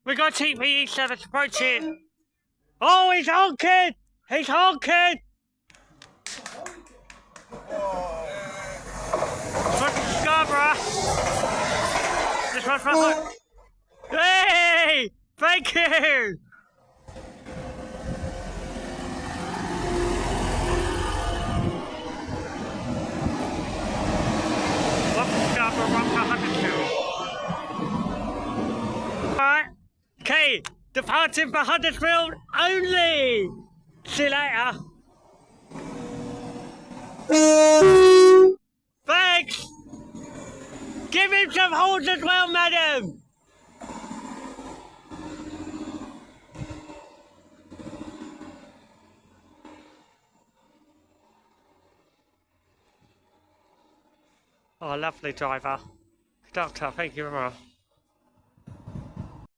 We got TPE service approaching. Oh, he's honking! He's honking! Front Scarborough. This one's front. Hey! Thank you! Alright, okay, departing for Huddersfield only! See you later. Thanks! Give him some horns as well, madam! Oh, lovely driver. Doctor, thank you very much.